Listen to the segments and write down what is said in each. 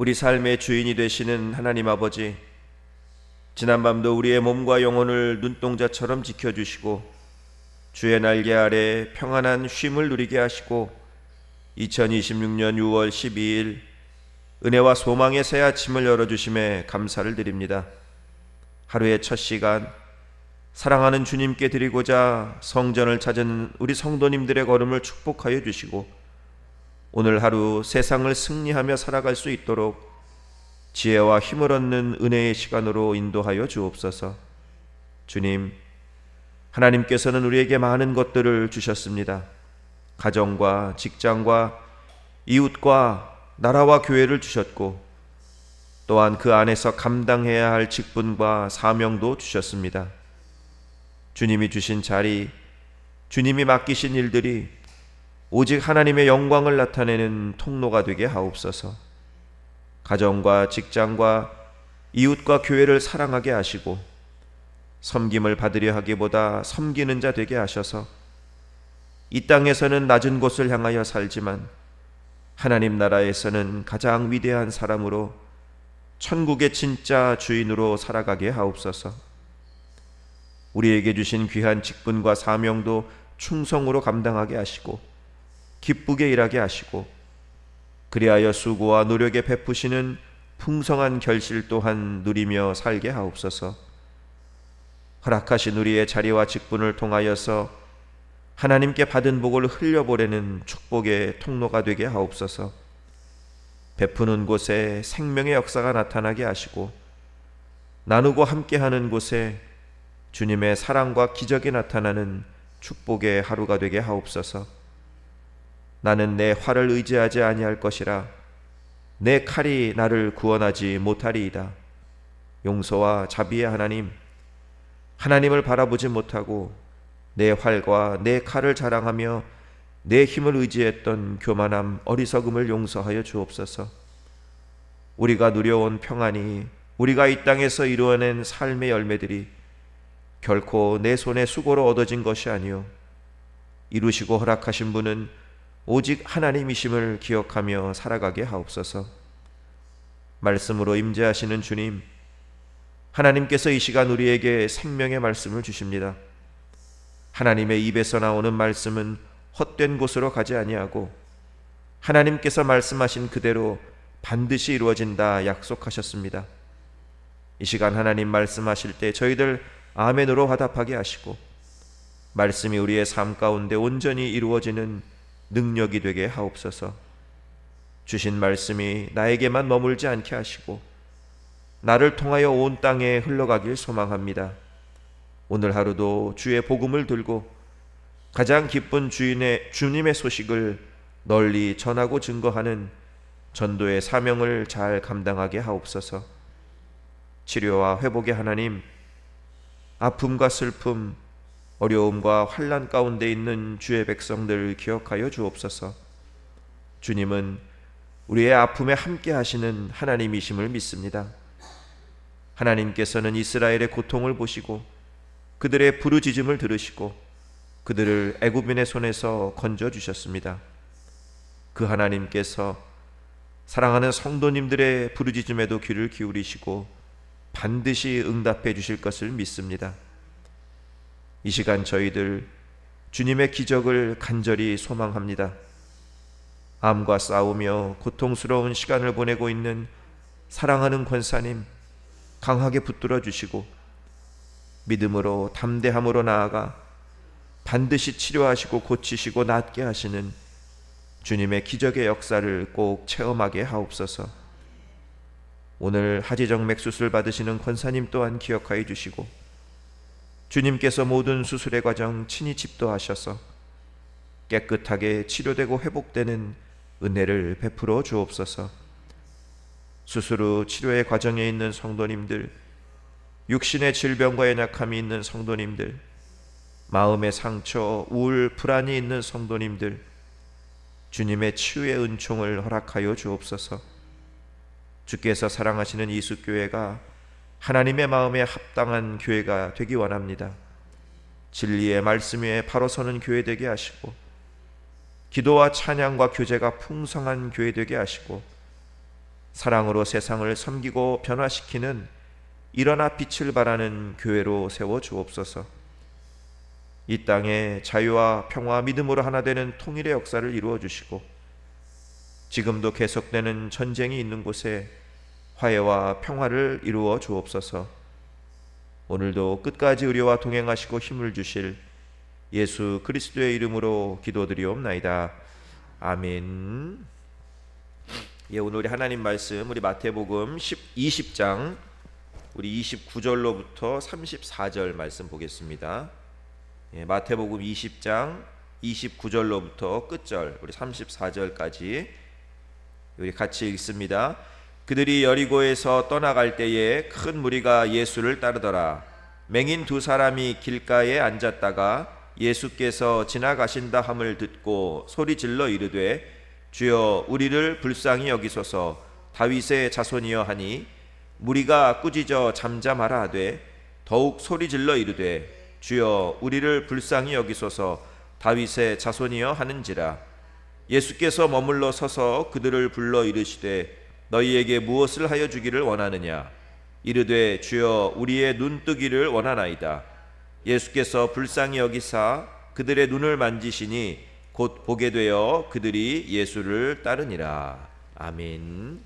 우리 삶의 주인이 되시는 하나님 아버지, 지난밤도 우리의 몸과 영혼을 눈동자처럼 지켜주시고 주의 날개 아래 평안한 쉼을 누리게 하시고 2026년 6월 12일 은혜와 소망의 새 아침을 열어주심에 감사를 드립니다. 하루의 첫 시간, 사랑하는 주님께 드리고자 성전을 찾은 우리 성도님들의 걸음을 축복하여 주시고 오늘 하루 세상을 승리하며 살아갈 수 있도록 지혜와 힘을 얻는 은혜의 시간으로 인도하여 주옵소서. 주님, 하나님께서는 우리에게 많은 것들을 주셨습니다. 가정과 직장과 이웃과 나라와 교회를 주셨고 또한 그 안에서 감당해야 할 직분과 사명도 주셨습니다. 주님이 주신 자리, 주님이 맡기신 일들이 오직 하나님의 영광을 나타내는 통로가 되게 하옵소서. 가정과 직장과 이웃과 교회를 사랑하게 하시고 섬김을 받으려 하기보다 섬기는 자 되게 하셔서 이 땅에서는 낮은 곳을 향하여 살지만 하나님 나라에서는 가장 위대한 사람으로 천국의 진짜 주인으로 살아가게 하옵소서. 우리에게 주신 귀한 직분과 사명도 충성으로 감당하게 하시고 기쁘게 일하게 하시고 그리하여 수고와 노력에 베푸시는 풍성한 결실 또한 누리며 살게 하옵소서. 허락하신 우리의 자리와 직분을 통하여서 하나님께 받은 복을 흘려보내는 축복의 통로가 되게 하옵소서. 베푸는 곳에 생명의 역사가 나타나게 하시고 나누고 함께하는 곳에 주님의 사랑과 기적이 나타나는 축복의 하루가 되게 하옵소서. 나는 내 활을 의지하지 아니할 것이라 내 칼이 나를 구원하지 못하리이다. 용서와 자비의 하나님, 하나님을 바라보지 못하고 내 활과 내 칼을 자랑하며 내 힘을 의지했던 교만함, 어리석음을 용서하여 주옵소서. 우리가 누려온 평안이, 우리가 이 땅에서 이루어낸 삶의 열매들이 결코 내 손의 수고로 얻어진 것이 아니요 이루시고 허락하신 분은 오직 하나님이심을 기억하며 살아가게 하옵소서. 말씀으로 임재하시는 주님, 하나님께서 이 시간 우리에게 생명의 말씀을 주십니다. 하나님의 입에서 나오는 말씀은 헛된 곳으로 가지 아니하고 하나님께서 말씀하신 그대로 반드시 이루어진다 약속하셨습니다. 이 시간 하나님 말씀하실 때 저희들 아멘으로 화답하게 하시고 말씀이 우리의 삶 가운데 온전히 이루어지는 능력이 되게 하옵소서. 주신 말씀이 나에게만 머물지 않게 하시고 나를 통하여 온 땅에 흘러가길 소망합니다. 오늘 하루도 주의 복음을 들고 가장 기쁜 주님의 소식을 널리 전하고 증거하는 전도의 사명을 잘 감당하게 하옵소서. 치료와 회복의 하나님, 아픔과 슬픔, 어려움과 환난 가운데 있는 주의 백성들을 기억하여 주옵소서. 주님은 우리의 아픔에 함께 하시는 하나님이심을 믿습니다. 하나님께서는 이스라엘의 고통을 보시고 그들의 부르짖음을 들으시고 그들을 애굽인의 손에서 건져주셨습니다. 그 하나님께서 사랑하는 성도님들의 부르짖음에도 귀를 기울이시고 반드시 응답해 주실 것을 믿습니다. 이 시간 저희들 주님의 기적을 간절히 소망합니다. 암과 싸우며 고통스러운 시간을 보내고 있는 사랑하는 권사님 강하게 붙들어 주시고 믿음으로 담대함으로 나아가 반드시 치료하시고 고치시고 낫게 하시는 주님의 기적의 역사를 꼭 체험하게 하옵소서. 오늘 하지정맥 수술 받으시는 권사님 또한 기억하여 주시고 주님께서 모든 수술의 과정 친히 집도하셔서 깨끗하게 치료되고 회복되는 은혜를 베풀어 주옵소서. 수술 후 치료의 과정에 있는 성도님들, 육신의 질병과 연약함이 있는 성도님들, 마음의 상처, 우울, 불안이 있는 성도님들, 주님의 치유의 은총을 허락하여 주옵소서. 주께서 사랑하시는 이숫교회가 하나님의 마음에 합당한 교회가 되기 원합니다. 진리의 말씀 위에 바로 서는 교회 되게 하시고 기도와 찬양과 교제가 풍성한 교회 되게 하시고 사랑으로 세상을 섬기고 변화시키는 일어나 빛을 발하는 교회로 세워 주옵소서. 이 땅에 자유와 평화, 믿음으로 하나 되는 통일의 역사를 이루어 주시고, 지금도 계속되는 전쟁이 있는 곳에 화해와 평화를 이루어 주옵소서. 오늘도 끝까지 우리와 동행하시고 힘을 주실 예수 그리스도의 이름으로 기도드리옵나이다. 아멘. 예, 오늘 우리 하나님 말씀, 우리 마태복음 20장 우리 29절로부터 34절 말씀 보겠습니다. 예, 마태복음 20장 29절로부터 끝절 우리 34절까지 우리 같이 읽습니다. 그들이 여리고에서 떠나갈 때에 큰 무리가 예수를 따르더라. 맹인 두 사람이 길가에 앉았다가 예수께서 지나가신다 함을 듣고 소리 질러 이르되 주여 우리를 불쌍히 여기소서. 다윗의 자손이여 하니 무리가 꾸짖어 잠잠하라 하되 더욱 소리 질러 이르되 주여 우리를 불쌍히 여기소서. 다윗의 자손이여 하는지라. 예수께서 머물러 서서 그들을 불러 이르시되 너희에게 무엇을 하여 주기를 원하느냐. 이르되 주여 우리의 눈 뜨기를 원하나이다. 예수께서 불쌍히 여기사 그들의 눈을 만지시니 곧 보게 되어 그들이 예수를 따르니라. 아멘.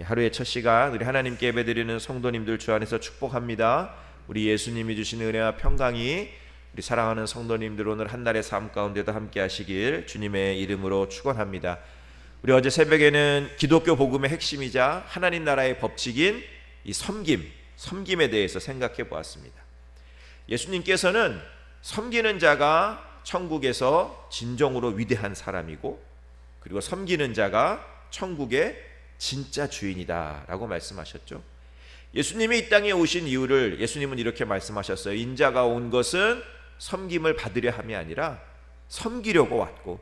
하루의 첫 시간 우리 하나님께 예배드리는 성도님들 주 안에서 축복합니다. 우리 예수님이 주신 은혜와 평강이 우리 사랑하는 성도님들 오늘 한날의 삶 가운데도 함께 하시길 주님의 이름으로 축원합니다. 우리 어제 새벽에는 기독교 복음의 핵심이자 하나님 나라의 법칙인 이 섬김에 대해서 생각해 보았습니다. 예수님께서는 섬기는 자가 천국에서 진정으로 위대한 사람이고, 그리고 섬기는 자가 천국의 진짜 주인이다 라고 말씀하셨죠. 예수님이 이 땅에 오신 이유를 예수님은 이렇게 말씀하셨어요. 인자가 온 것은 섬김을 받으려 함이 아니라 섬기려고 왔고,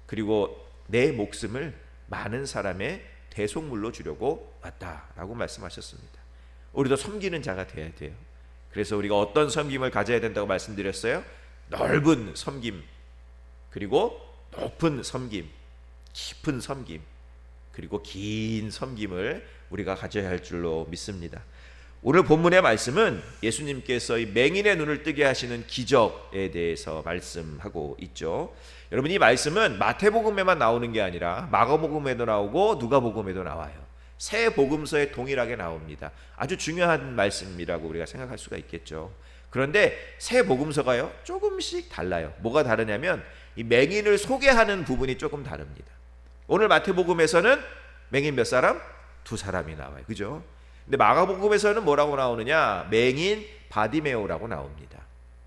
그리고 내 목숨을 많은 사람의 대속물로 주려고 왔다라고 말씀하셨습니다. 우리도 섬기는 자가 되어야 돼요. 그래서 우리가 어떤 섬김을 가져야 된다고 말씀드렸어요? 넓은 섬김, 그리고 높은 섬김, 깊은 섬김, 그리고 긴 섬김을 우리가 가져야 할 줄로 믿습니다. 오늘 본문의 말씀은 예수님께서 이 맹인의 눈을 뜨게 하시는 기적에 대해서 말씀하고 있죠. 여러분, 이 말씀은 마태복음에만 나오는 게 아니라 마가복음에도 나오고 누가복음에도 나와요. 세 복음서에 동일하게 나옵니다. 아주 중요한 말씀이라고 우리가 생각할 수가 있겠죠. 그런데 세 복음서가요 조금씩 달라요. 뭐가 다르냐면 이 맹인을 소개하는 부분이 조금 다릅니다. 오늘 마태복음에서는 맹인 몇 사람? 두 사람이 나와요. 그죠? 근데 마가복음에서는 뭐라고 나오느냐? 맹인 바디메오라고 나옵니다.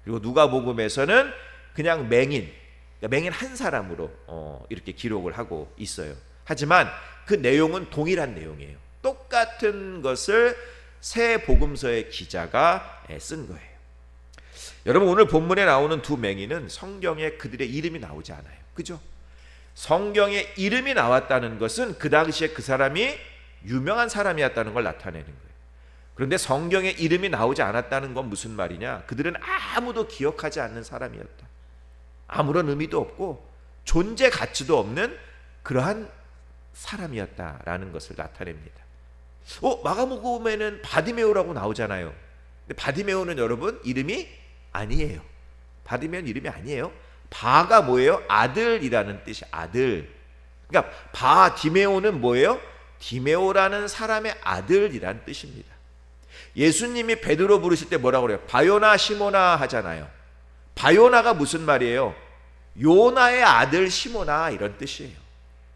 그리고 누가복음에서는 그냥 맹인, 그러니까 맹인 한 사람으로 이렇게 기록을 하고 있어요. 하지만 그 내용은 동일한 내용이에요. 똑같은 것을 세 복음서의 기자가 쓴 거예요. 여러분, 오늘 본문에 나오는 두 맹인은 성경에 그들의 이름이 나오지 않아요. 그죠? 성경에 이름이 나왔다는 것은 그 당시에 그 사람이 유명한 사람이었다는 걸 나타내는 거예요. 그런데 성경에 이름이 나오지 않았다는 건 무슨 말이냐? 그들은 아무도 기억하지 않는 사람이었다. 아무런 의미도 없고 존재 가치도 없는 그러한 사람이었다라는 것을 나타냅니다. 마가복음에는 바디메오라고 나오잖아요. 근데 바디메오는 여러분 이름이 아니에요. 바디메오는 이름이 아니에요. 바가 뭐예요? 아들이라는 뜻이 아들. 그러니까 바디메오는 뭐예요? 디메오라는 사람의 아들이라는 뜻입니다. 예수님이 베드로 부르실 때 뭐라고 그래요? 바요나 시모나 하잖아요. 바요나가 무슨 말이에요? 요나의 아들 시모나 이런 뜻이에요.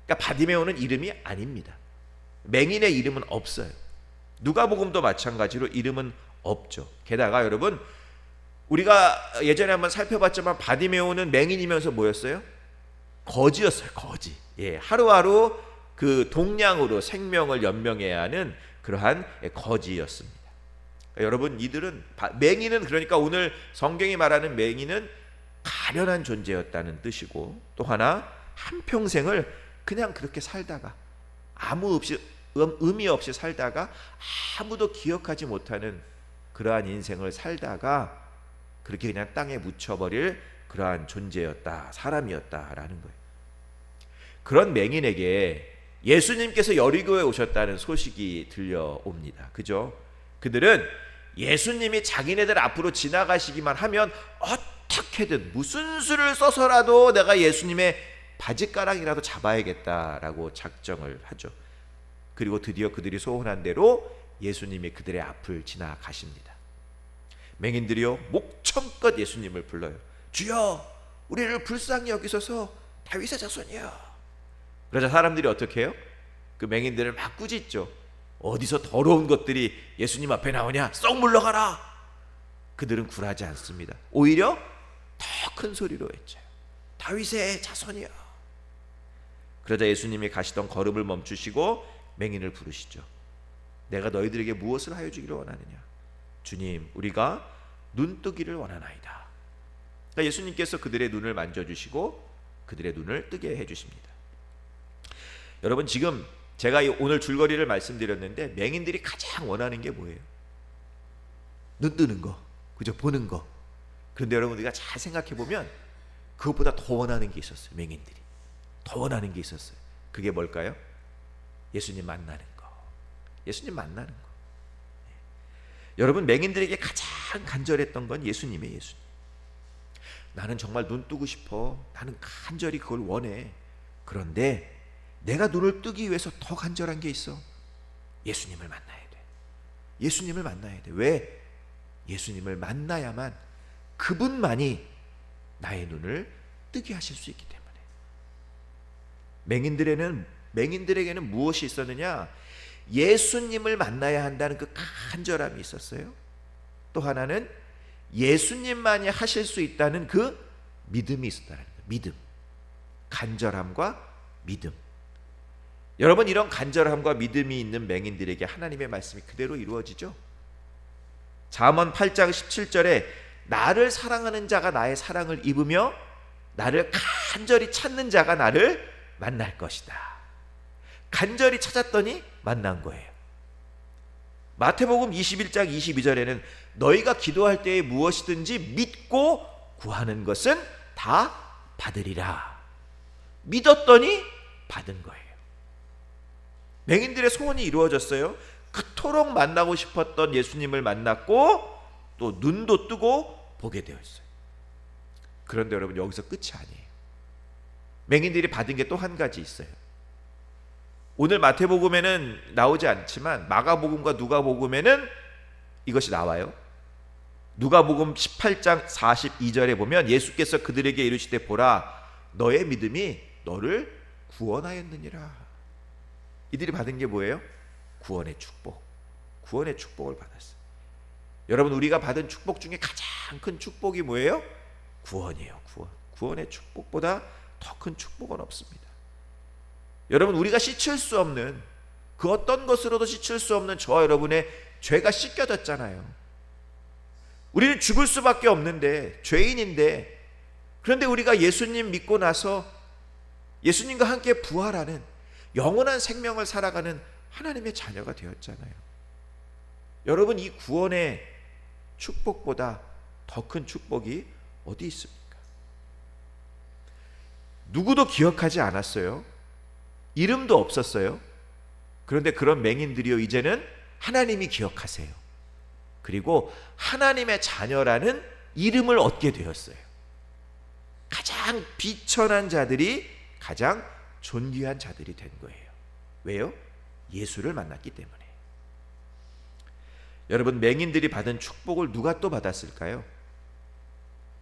그러니까 바디메오는 이름이 아닙니다. 맹인의 이름은 없어요. 누가복음도 마찬가지로 이름은 없죠. 게다가 여러분, 우리가 예전에 한번 살펴봤지만 바디메오는 맹인이면서 뭐였어요? 거지였어요. 거지. 예, 하루하루 그 동량으로 생명을 연명해야 하는 그러한 거지였습니다. 그러니까 여러분, 이들은 맹인은, 그러니까 오늘 성경이 말하는 맹인은 가련한 존재였다는 뜻이고, 또 하나 한평생을 그냥 그렇게 살다가 아무 의미 없이 살다가 아무도 기억하지 못하는 그러한 인생을 살다가 그렇게 그냥 땅에 묻혀버릴 그러한 존재였다, 사람이었다라는 거예요. 그런 맹인에게 예수님께서 여리고에 오셨다는 소식이 들려옵니다. 그죠? 그들은 예수님이 자기네들 앞으로 지나가시기만 하면 어떻게든 무슨 수를 써서라도 내가 예수님의 바지가랑이라도 잡아야겠다라고 작정을 하죠. 그리고 드디어 그들이 소원한 대로 예수님이 그들의 앞을 지나가십니다. 맹인들이요 목청껏 예수님을 불러요. 주여, 우리를 불쌍히 여기소서, 다윗의 자손이여. 그러자 사람들이 어떻게 해요? 그 맹인들을 막 꾸짖죠. 어디서 더러운 것들이 예수님 앞에 나오냐, 썩 물러가라. 그들은 굴하지 않습니다. 오히려 더 큰 소리로 외쳐요. 다윗의 자손이여. 그러자 예수님이 가시던 걸음을 멈추시고 맹인을 부르시죠. 내가 너희들에게 무엇을 하여 주기를 원하느냐? 주님, 우리가 눈뜨기를 원하나이다. 그러니까 예수님께서 그들의 눈을 만져주시고 그들의 눈을 뜨게 해주십니다. 여러분, 지금 제가 오늘 줄거리를 말씀드렸는데 맹인들이 가장 원하는 게 뭐예요? 눈 뜨는 거, 그죠? 보는 거. 그런데 여러분, 우리가 잘 생각해 보면 그것보다 더 원하는 게 있었어요. 맹인들이 더 원하는 게 있었어요. 그게 뭘까요? 예수님 만나는 거. 예수님 만나는 거. 여러분, 맹인들에게 가장 간절했던 건 예수님이에요. 예수님. 나는 정말 눈 뜨고 싶어. 나는 간절히 그걸 원해. 그런데 내가 눈을 뜨기 위해서 더 간절한 게 있어. 예수님을 만나야 돼. 예수님을 만나야 돼. 왜? 예수님을 만나야만 그분만이 나의 눈을 뜨게 하실 수 있기 때문에. 맹인들에게는 무엇이 있었느냐? 예수님을 만나야 한다는 그 간절함이 있었어요. 또 하나는 예수님만이 하실 수 있다는 그 믿음이 있었다는 거예요. 믿음. 간절함과 믿음. 여러분, 이런 간절함과 믿음이 있는 맹인들에게 하나님의 말씀이 그대로 이루어지죠. 잠언 8장 17절에 나를 사랑하는 자가 나의 사랑을 입으며 나를 간절히 찾는 자가 나를 만날 것이다. 간절히 찾았더니 만난 거예요. 마태복음 21장 22절에는 너희가 기도할 때에 무엇이든지 믿고 구하는 것은 다 받으리라. 믿었더니 받은 거예요. 맹인들의 소원이 이루어졌어요. 그토록 만나고 싶었던 예수님을 만났고 또 눈도 뜨고 보게 되었어요. 그런데 여러분, 여기서 끝이 아니에요. 맹인들이 받은 게 또 한 가지 있어요. 오늘 마태복음에는 나오지 않지만 마가복음과 누가복음에는 이것이 나와요. 누가복음 18장 42절에 보면 예수께서 그들에게 이르시되 보라, 너의 믿음이 너를 구원하였느니라. 이들이 받은 게 뭐예요? 구원의 축복. 구원의 축복을 받았어요. 여러분, 우리가 받은 축복 중에 가장 큰 축복이 뭐예요? 구원이에요. 구원. 구원의 축복보다 더 큰 축복은 없습니다. 여러분, 우리가 씻을 수 없는, 그 어떤 것으로도 씻을 수 없는 저와 여러분의 죄가 씻겨졌잖아요. 우리는 죽을 수밖에 없는데, 죄인인데, 그런데 우리가 예수님 믿고 나서 예수님과 함께 부활하는 영원한 생명을 살아가는 하나님의 자녀가 되었잖아요. 여러분, 이 구원의 축복보다 더 큰 축복이 어디 있습니까? 누구도 기억하지 않았어요. 이름도 없었어요. 그런데 그런 맹인들이요, 이제는 하나님이 기억하세요. 그리고 하나님의 자녀라는 이름을 얻게 되었어요. 가장 비천한 자들이 가장 존귀한 자들이 된 거예요. 왜요? 예수를 만났기 때문에. 여러분, 맹인들이 받은 축복을 누가 또 받았을까요?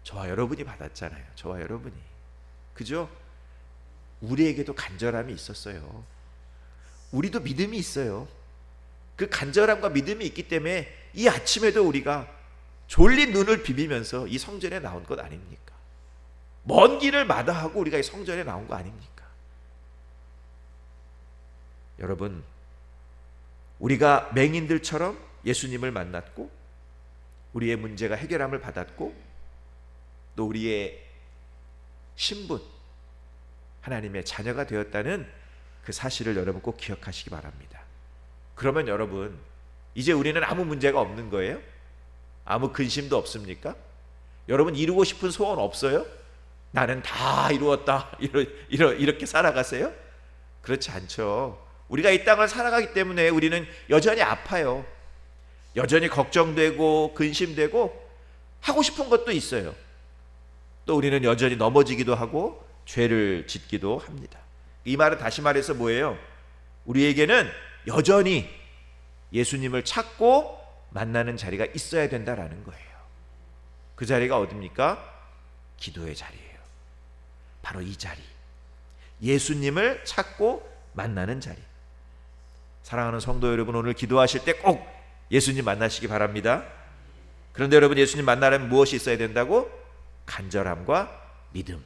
저와 여러분이 받았잖아요. 저와 여러분이. 그죠? 우리에게도 간절함이 있었어요. 우리도 믿음이 있어요. 그 간절함과 믿음이 있기 때문에 이 아침에도 우리가 졸린 눈을 비비면서 이 성전에 나온 것 아닙니까? 먼 길을 마다하고 우리가 이 성전에 나온 거 아닙니까? 여러분, 우리가 맹인들처럼 예수님을 만났고 우리의 문제가 해결함을 받았고 또 우리의 신분, 하나님의 자녀가 되었다는 그 사실을 여러분 꼭 기억하시기 바랍니다. 그러면 여러분, 이제 우리는 아무 문제가 없는 거예요? 아무 근심도 없습니까? 여러분, 이루고 싶은 소원 없어요? 나는 다 이루었다, 이렇게 살아가세요? 그렇지 않죠. 우리가 이 땅을 살아가기 때문에 우리는 여전히 아파요. 여전히 걱정되고 근심되고 하고 싶은 것도 있어요. 또 우리는 여전히 넘어지기도 하고 죄를 짓기도 합니다. 이 말은 다시 말해서 뭐예요? 우리에게는 여전히 예수님을 찾고 만나는 자리가 있어야 된다라는 거예요. 그 자리가 어딥니까? 기도의 자리예요. 바로 이 자리. 예수님을 찾고 만나는 자리. 사랑하는 성도 여러분, 오늘 기도하실 때 꼭 예수님 만나시기 바랍니다. 그런데 여러분, 예수님 만나려면 무엇이 있어야 된다고? 간절함과 믿음.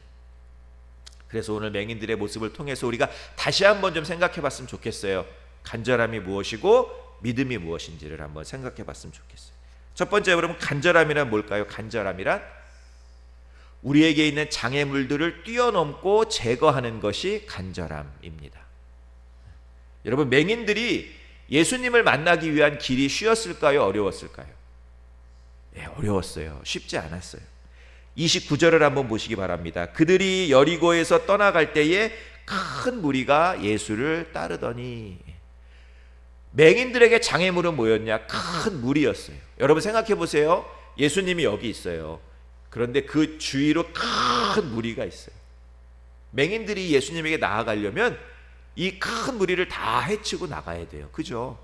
그래서 오늘 맹인들의 모습을 통해서 우리가 다시 한번 좀 생각해 봤으면 좋겠어요. 간절함이 무엇이고 믿음이 무엇인지를 한번 생각해 봤으면 좋겠어요. 첫 번째, 여러분, 간절함이란 뭘까요? 간절함이란 우리에게 있는 장애물들을 뛰어넘고 제거하는 것이 간절함입니다. 여러분, 맹인들이 예수님을 만나기 위한 길이 쉬웠을까요? 어려웠을까요? 네, 어려웠어요. 쉽지 않았어요. 29절을 한번 보시기 바랍니다. 그들이 여리고에서 떠나갈 때에 큰 무리가 예수를 따르더니. 맹인들에게 장애물은 뭐였냐? 큰 무리였어요. 여러분 생각해 보세요. 예수님이 여기 있어요. 그런데 그 주위로 큰 무리가 있어요. 맹인들이 예수님에게 나아가려면 이 큰 무리를 다 헤치고 나가야 돼요. 그죠?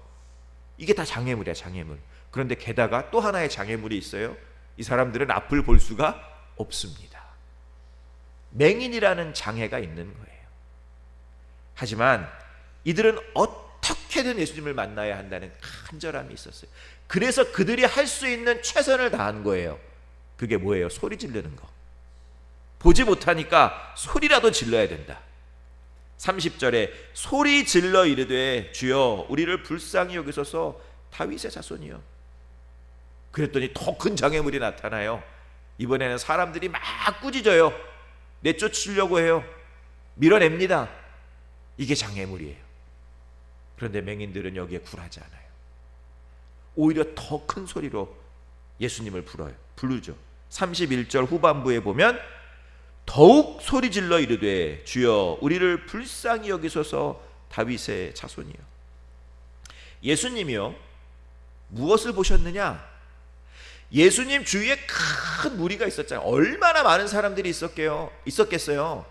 이게 다 장애물이야, 장애물. 그런데 게다가 또 하나의 장애물이 있어요. 이 사람들은 앞을 볼 수가 없습니다. 맹인이라는 장애가 있는 거예요. 하지만 이들은 어떻게든 예수님을 만나야 한다는 간절함이 있었어요. 그래서 그들이 할 수 있는 최선을 다한 거예요. 그게 뭐예요? 소리 지르는 거. 보지 못하니까 소리라도 질러야 된다. 30절에 소리 질러 이르되 주여 우리를 불쌍히 여기소서 다윗의 자손이요. 그랬더니 더 큰 장애물이 나타나요. 이번에는 사람들이 막 꾸짖어요. 내쫓으려고 해요. 밀어냅니다. 이게 장애물이에요. 그런데 맹인들은 여기에 굴하지 않아요. 오히려 더 큰 소리로 예수님을 부르죠. 31절 후반부에 보면 더욱 소리질러 이르되 주여 우리를 불쌍히 여기소서 다윗의 자손이요. 예수님이요, 무엇을 보셨느냐? 예수님 주위에 큰 무리가 있었잖아요. 얼마나 많은 사람들이 있었겠어요.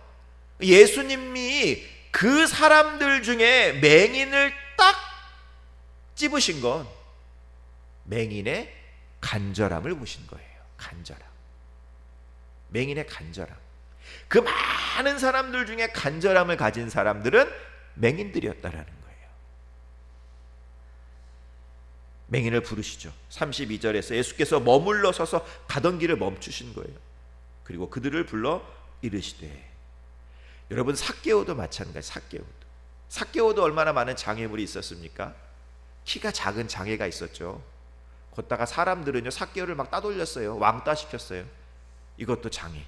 예수님이 그 사람들 중에 맹인을 딱 찝으신 건 맹인의 간절함을 보신 거예요. 간절함. 맹인의 간절함. 그 많은 사람들 중에 간절함을 가진 사람들은 맹인들이었다라는 거예요. 맹인을 부르시죠. 32절에서 예수께서 머물러 서서 가던 길을 멈추신 거예요. 그리고 그들을 불러 이르시되. 여러분, 삭개오도 마찬가지. 삭개오도 얼마나 많은 장애물이 있었습니까? 키가 작은 장애가 있었죠. 걷다가 사람들은요 삭개오를 막 따돌렸어요. 왕따 시켰어요. 이것도 장애.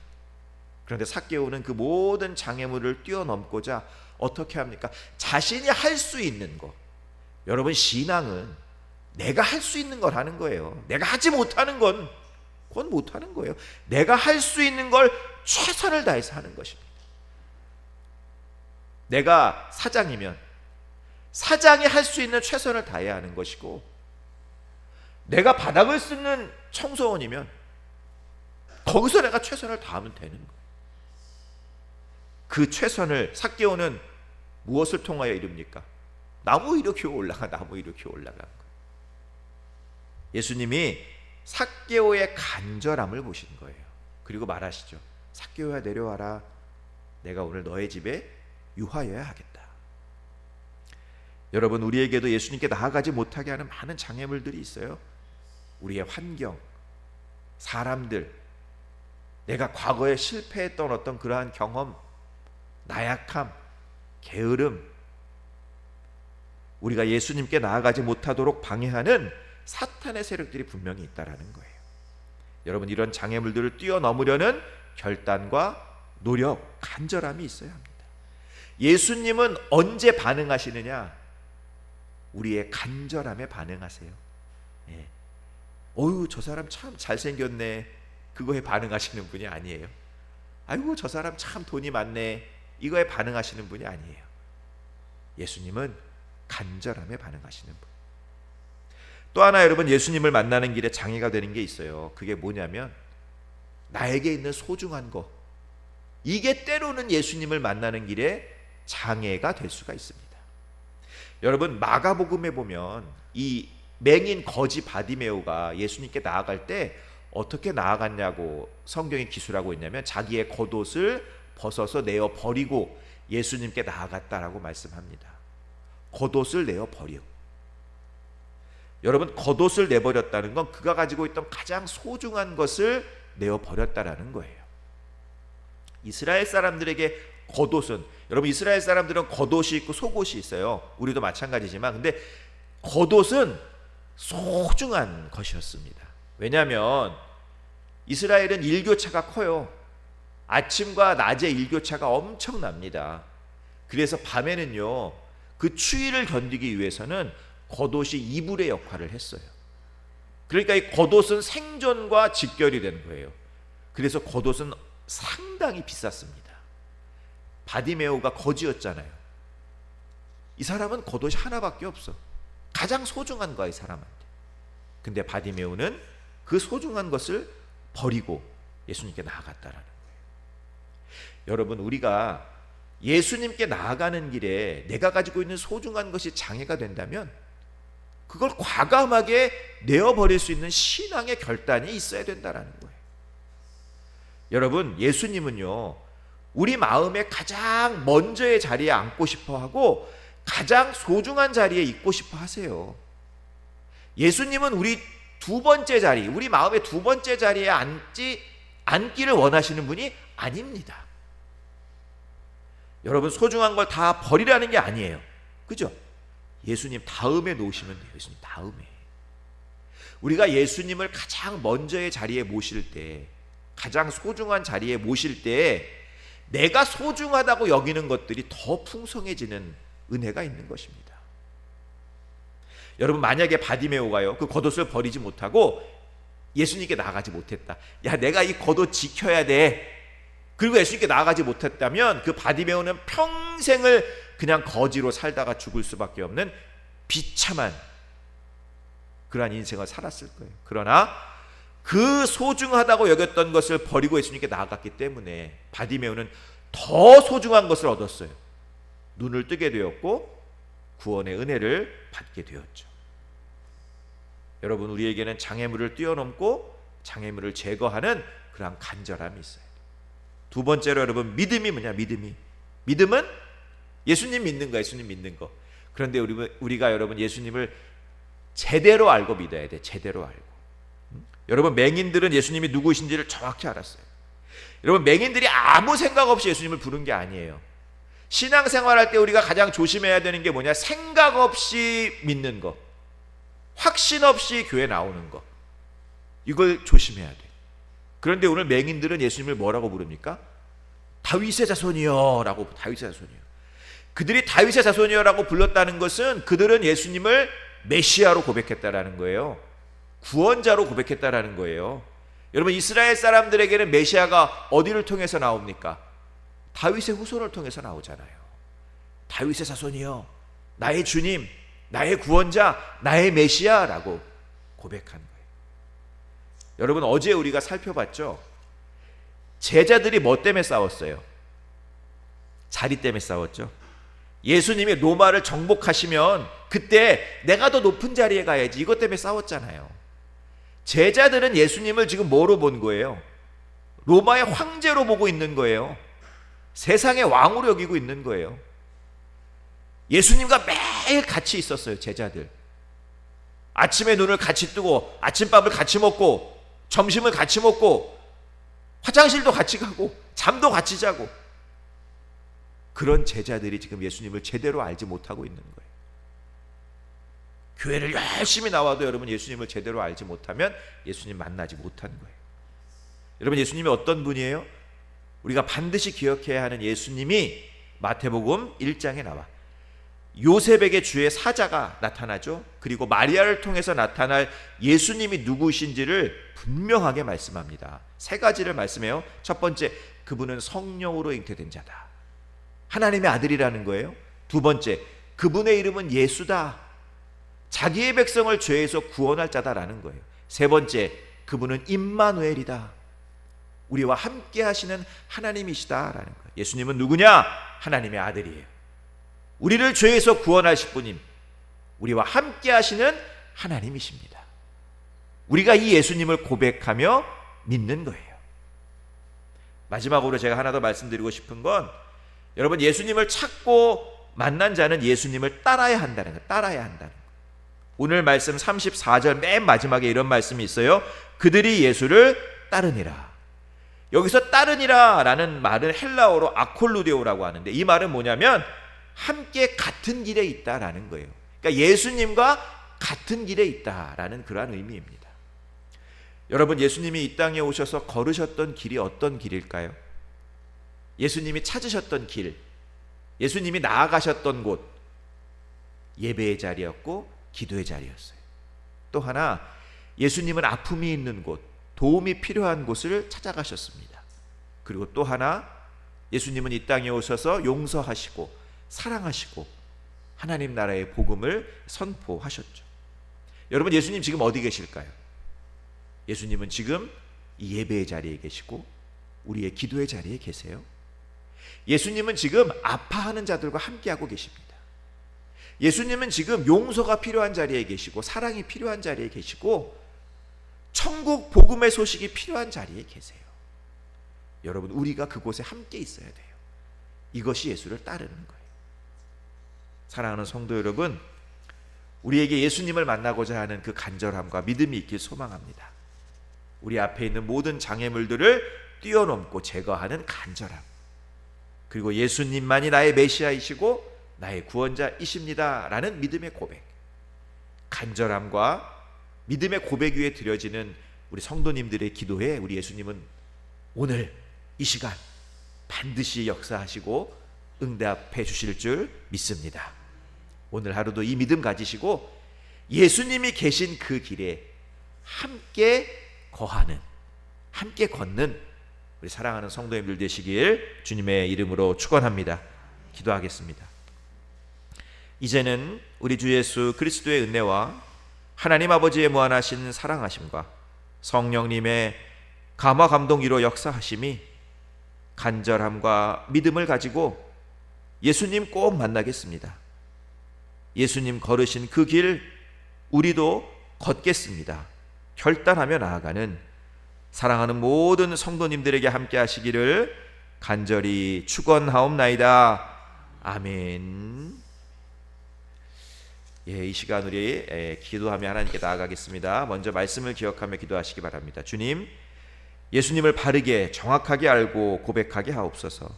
그런데 삭개오는 그 모든 장애물을 뛰어넘고자 어떻게 합니까? 자신이 할 수 있는 것. 여러분, 신앙은 내가 할 수 있는 걸 하는 거예요. 내가 하지 못하는 건 그건 못하는 거예요. 내가 할 수 있는 걸 최선을 다해서 하는 것입니다. 내가 사장이면 사장이 할 수 있는 최선을 다해야 하는 것이고, 내가 바닥을 쓸는 청소원이면 거기서 내가 최선을 다하면 되는 거예요. 그 최선을 삭개오는 무엇을 통하여 이룹니까? 나무 이렇게 올라가. 예수님이 삭개오의 간절함을 보신 거예요. 그리고 말하시죠. 삭개오야, 내려와라. 내가 오늘 너의 집에 유하여야 하겠다. 여러분, 우리에게도 예수님께 나아가지 못하게 하는 많은 장애물들이 있어요. 우리의 환경, 사람들, 내가 과거에 실패했던 어떤 그러한 경험, 나약함, 게으름, 우리가 예수님께 나아가지 못하도록 방해하는 사탄의 세력들이 분명히 있다라는 거예요. 여러분, 이런 장애물들을 뛰어넘으려는 결단과 노력, 간절함이 있어야 합니다. 예수님은 언제 반응하시느냐? 우리의 간절함에 반응하세요. 예. 어유, 저 사람 참 잘생겼네. 그거에 반응하시는 분이 아니에요. 아이고, 저 사람 참 돈이 많네. 이거에 반응하시는 분이 아니에요. 예수님은 간절함에 반응하시는 분. 또 하나 여러분, 예수님을 만나는 길에 장애가 되는 게 있어요. 그게 뭐냐면 나에게 있는 소중한 거, 이게 때로는 예수님을 만나는 길에 장애가 될 수가 있습니다. 여러분, 마가복음에 보면 이 맹인 거지 바디메오가 예수님께 나아갈 때 어떻게 나아갔냐고 성경이 기술하고 있냐면 자기의 겉옷을 벗어서 내어 버리고 예수님께 나아갔다라고 말씀합니다. 겉옷을 내어 버려. 여러분, 겉옷을 내버렸다는 건 그가 가지고 있던 가장 소중한 것을 내어 버렸다라는 거예요. 이스라엘 사람들에게 겉옷은, 여러분 이스라엘 사람들은 겉옷이 있고 속옷이 있어요. 우리도 마찬가지지만, 근데 겉옷은 소중한 것이었습니다. 왜냐하면 이스라엘은 일교차가 커요. 아침과 낮의 일교차가 엄청납니다. 그래서 밤에는요, 그 추위를 견디기 위해서는 겉옷이 이불의 역할을 했어요. 그러니까 이 겉옷은 생존과 직결이 되는 거예요. 그래서 겉옷은 상당히 비쌌습니다. 바디메오가 거지였잖아요. 이 사람은 겉옷이 하나밖에 없어. 가장 소중한 거야, 이 사람한테. 근데 바디메오는 그 소중한 것을 버리고 예수님께 나아갔다라는 거예요. 여러분, 우리가 예수님께 나아가는 길에 내가 가지고 있는 소중한 것이 장애가 된다면 그걸 과감하게 내어버릴 수 있는 신앙의 결단이 있어야 된다는 거예요. 여러분, 예수님은요, 우리 마음에 가장 먼저의 자리에 앉고 싶어 하고 가장 소중한 자리에 있고 싶어 하세요. 예수님은 우리 두 번째 자리, 우리 마음의 두 번째 자리에 앉기를 원하시는 분이 아닙니다. 여러분, 소중한 걸 다 버리라는 게 아니에요. 그죠? 예수님 다음에 놓으시면 돼요. 예수님 다음에. 우리가 예수님을 가장 먼저의 자리에 모실 때, 가장 소중한 자리에 모실 때 내가 소중하다고 여기는 것들이 더 풍성해지는 은혜가 있는 것입니다. 여러분, 만약에 바디메오가요, 그 겉옷을 버리지 못하고 예수님께 나아가지 못했다. 야, 내가 이 겉옷 지켜야 돼. 그리고 예수님께 나아가지 못했다면 그 바디메오는 평생을 그냥 거지로 살다가 죽을 수밖에 없는 비참한 그러한 인생을 살았을 거예요. 그러나 그 소중하다고 여겼던 것을 버리고 예수님께 나아갔기 때문에 바디메오는 더 소중한 것을 얻었어요. 눈을 뜨게 되었고 구원의 은혜를 받게 되었죠. 여러분, 우리에게는 장애물을 뛰어넘고 장애물을 제거하는 그러한 간절함이 있어요. 두 번째로 여러분, 믿음이 뭐냐? 믿음은 예수님 믿는 거, 예수님 믿는 거. 그런데 우리가 여러분 예수님을 제대로 알고 믿어야 돼. 제대로 알고. 여러분, 맹인들은 예수님이 누구신지를 정확히 알았어요. 여러분, 맹인들이 아무 생각 없이 예수님을 부른 게 아니에요. 신앙생활할 때 우리가 가장 조심해야 되는 게 뭐냐? 생각 없이 믿는 거, 확신 없이 교회 나오는 거, 이걸 조심해야 돼. 그런데 오늘 맹인들은 예수님을 뭐라고 부릅니까? 다윗의 자손이여 라고. 다윗의 자손이여. 그들이 다윗의 자손이여라고 불렀다는 것은 그들은 예수님을 메시아로 고백했다라는 거예요. 구원자로 고백했다라는 거예요. 여러분, 이스라엘 사람들에게는 메시아가 어디를 통해서 나옵니까? 다윗의 후손을 통해서 나오잖아요. 다윗의 자손이여, 나의 주님, 나의 구원자, 나의 메시아라고 고백한 거예요. 여러분, 어제 우리가 살펴봤죠? 제자들이 뭐 때문에 싸웠어요? 자리 때문에 싸웠죠. 예수님이 로마를 정복하시면 그때 내가 더 높은 자리에 가야지, 이것 때문에 싸웠잖아요. 제자들은 예수님을 지금 뭐로 본 거예요? 로마의 황제로 보고 있는 거예요. 세상의 왕으로 여기고 있는 거예요. 예수님과 매일 같이 있었어요. 제자들 아침에 눈을 같이 뜨고 아침밥을 같이 먹고 점심을 같이 먹고 화장실도 같이 가고 잠도 같이 자고, 그런 제자들이 지금 예수님을 제대로 알지 못하고 있는 거예요. 교회를 열심히 나와도 여러분 예수님을 제대로 알지 못하면 예수님 만나지 못하는 거예요. 여러분, 예수님이 어떤 분이에요? 우리가 반드시 기억해야 하는 예수님이 마태복음 1장에 나와 요셉에게 주의 사자가 나타나죠. 그리고 마리아를 통해서 나타날 예수님이 누구신지를 분명하게 말씀합니다. 세 가지를 말씀해요. 첫 번째, 그분은 성령으로 잉태된 자다. 하나님의 아들이라는 거예요. 두 번째, 그분의 이름은 예수다. 자기의 백성을 죄에서 구원할 자다라는 거예요. 세 번째, 그분은 임마누엘이다. 우리와 함께 하시는 하나님이시다라는 거예요. 예수님은 누구냐? 하나님의 아들이에요. 우리를 죄에서 구원하실 분임, 우리와 함께 하시는 하나님이십니다. 우리가 이 예수님을 고백하며 믿는 거예요. 마지막으로 제가 하나 더 말씀드리고 싶은 건, 여러분, 예수님을 찾고 만난 자는 예수님을 따라야 한다는 거예요. 따라야 한다는 거예요. 오늘 말씀 34절 맨 마지막에 이런 말씀이 있어요. 그들이 예수를 따르니라. 여기서 따르니라 라는 말은 헬라어로 아콜루데오라고 하는데, 이 말은 뭐냐면 함께 같은 길에 있다라는 거예요. 그러니까 예수님과 같은 길에 있다라는 그러한 의미입니다. 여러분, 예수님이 이 땅에 오셔서 걸으셨던 길이 어떤 길일까요? 예수님이 찾으셨던 길, 예수님이 나아가셨던 곳, 예배의 자리였고 기도의 자리였어요. 또 하나, 예수님은 아픔이 있는 곳, 도움이 필요한 곳을 찾아가셨습니다. 그리고 또 하나, 예수님은 이 땅에 오셔서 용서하시고 사랑하시고 하나님 나라의 복음을 선포하셨죠. 여러분, 예수님 지금 어디 계실까요? 예수님은 지금 이 예배의 자리에 계시고 우리의 기도의 자리에 계세요. 예수님은 지금 아파하는 자들과 함께하고 계십니다. 예수님은 지금 용서가 필요한 자리에 계시고 사랑이 필요한 자리에 계시고 천국 복음의 소식이 필요한 자리에 계세요. 여러분, 우리가 그곳에 함께 있어야 돼요. 이것이 예수를 따르는 거예요. 사랑하는 성도 여러분, 우리에게 예수님을 만나고자 하는 그 간절함과 믿음이 있길 소망합니다. 우리 앞에 있는 모든 장애물들을 뛰어넘고 제거하는 간절함, 그리고 예수님만이 나의 메시아이시고 나의 구원자이십니다 라는 믿음의 고백, 간절함과 믿음의 고백 위에 드려지는 우리 성도님들의 기도에 우리 예수님은 오늘 이 시간 반드시 역사하시고 응답해 주실 줄 믿습니다. 오늘 하루도 이 믿음 가지시고 예수님이 계신 그 길에 함께 거하는, 함께 걷는 우리 사랑하는 성도님들 되시길 주님의 이름으로 축원합니다. 기도하겠습니다. 이제는 우리 주 예수 그리스도의 은혜와 하나님 아버지의 무한하신 사랑하심과 성령님의 감화 감동이로 역사하심이 간절함과 믿음을 가지고 예수님 꼭 만나겠습니다. 예수님 걸으신 그 길 우리도 걷겠습니다. 결단하며 나아가는 사랑하는 모든 성도님들에게 함께 하시기를 간절히 축원하옵나이다. 아멘. 이 시간 우리 기도하며 하나님께 나아가겠습니다. 먼저 말씀을 기억하며 기도하시기 바랍니다. 주님, 예수님을 바르게 정확하게 알고 고백하게 하옵소서.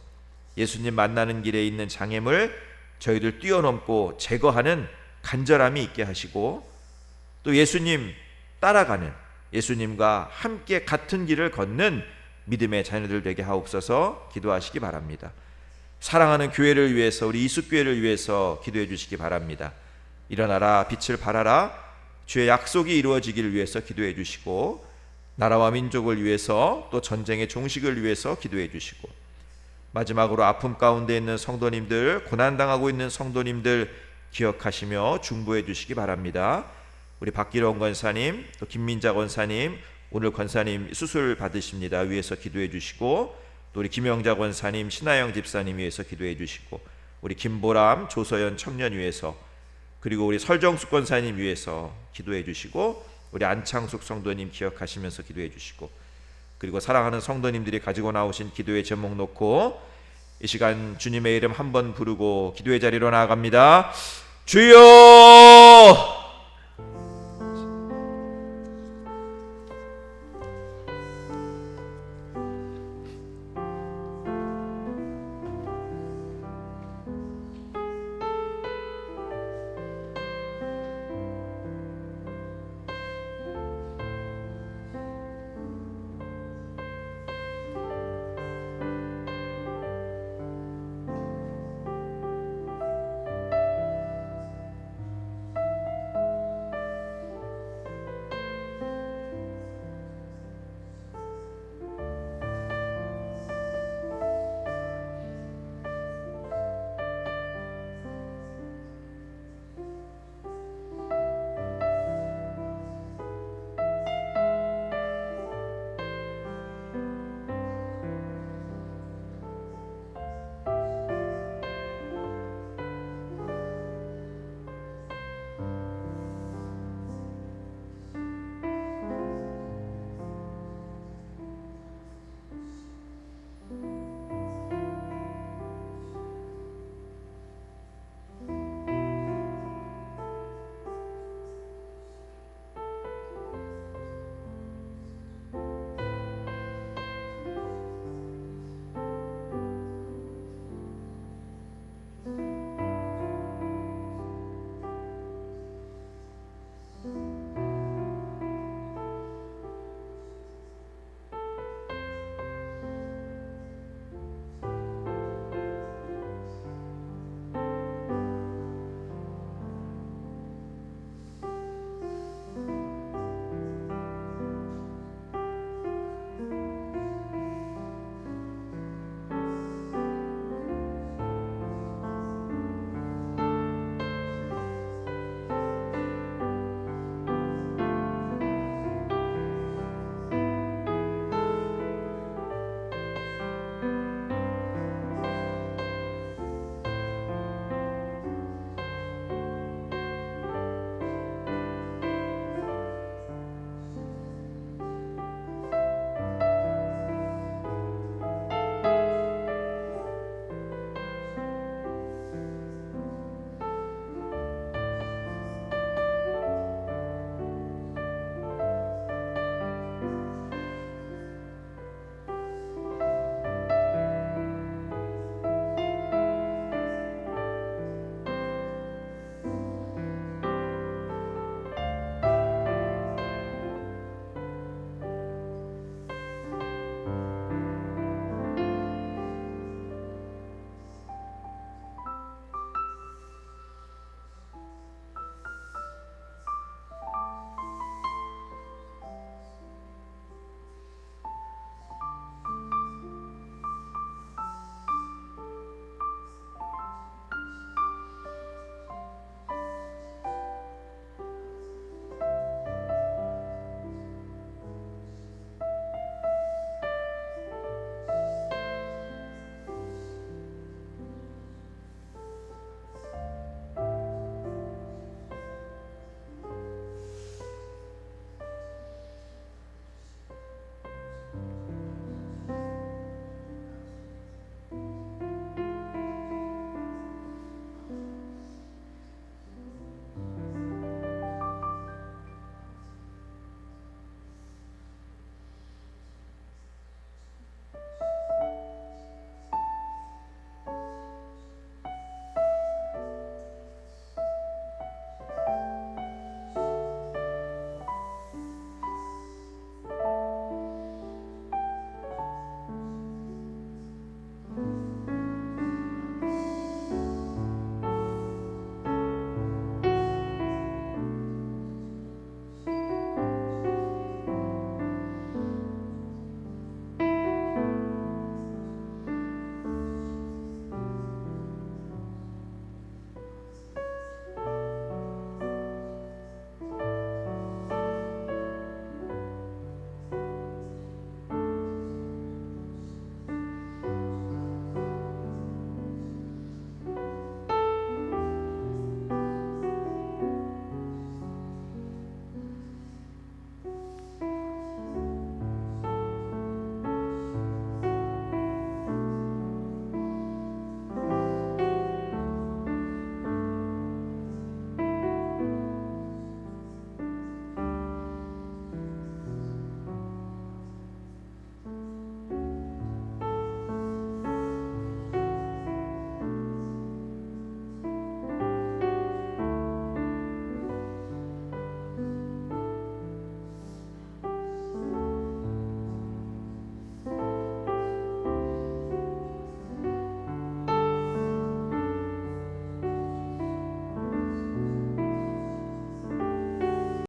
예수님 만나는 길에 있는 장애물 저희들 뛰어넘고 제거하는 간절함이 있게 하시고, 또 예수님 따라가는, 예수님과 함께 같은 길을 걷는 믿음의 자녀들 되게 하옵소서. 기도하시기 바랍니다. 사랑하는 교회를 위해서, 우리 이숙교회를 위해서 기도해 주시기 바랍니다. 일어나라 빛을 발하라 주의 약속이 이루어지기를 위해서 기도해 주시고, 나라와 민족을 위해서, 또 전쟁의 종식을 위해서 기도해 주시고, 마지막으로 아픔 가운데 있는 성도님들, 고난당하고 있는 성도님들 기억하시며 중보해 주시기 바랍니다. 우리 박기론 권사님, 또 김민자 권사님, 오늘 권사님 수술 받으십니다. 위해서 기도해 주시고, 또 우리 김영자 권사님, 신하영 집사님 위해서 기도해 주시고, 우리 김보람, 조서연 청년 위해서, 그리고 우리 설정숙 권사님 위해서 기도해 주시고, 우리 안창숙 성도님 기억하시면서 기도해 주시고, 그리고 사랑하는 성도님들이 가지고 나오신 기도의 제목 놓고 이 시간 주님의 이름 한번 부르고 기도의 자리로 나아갑니다. 주여!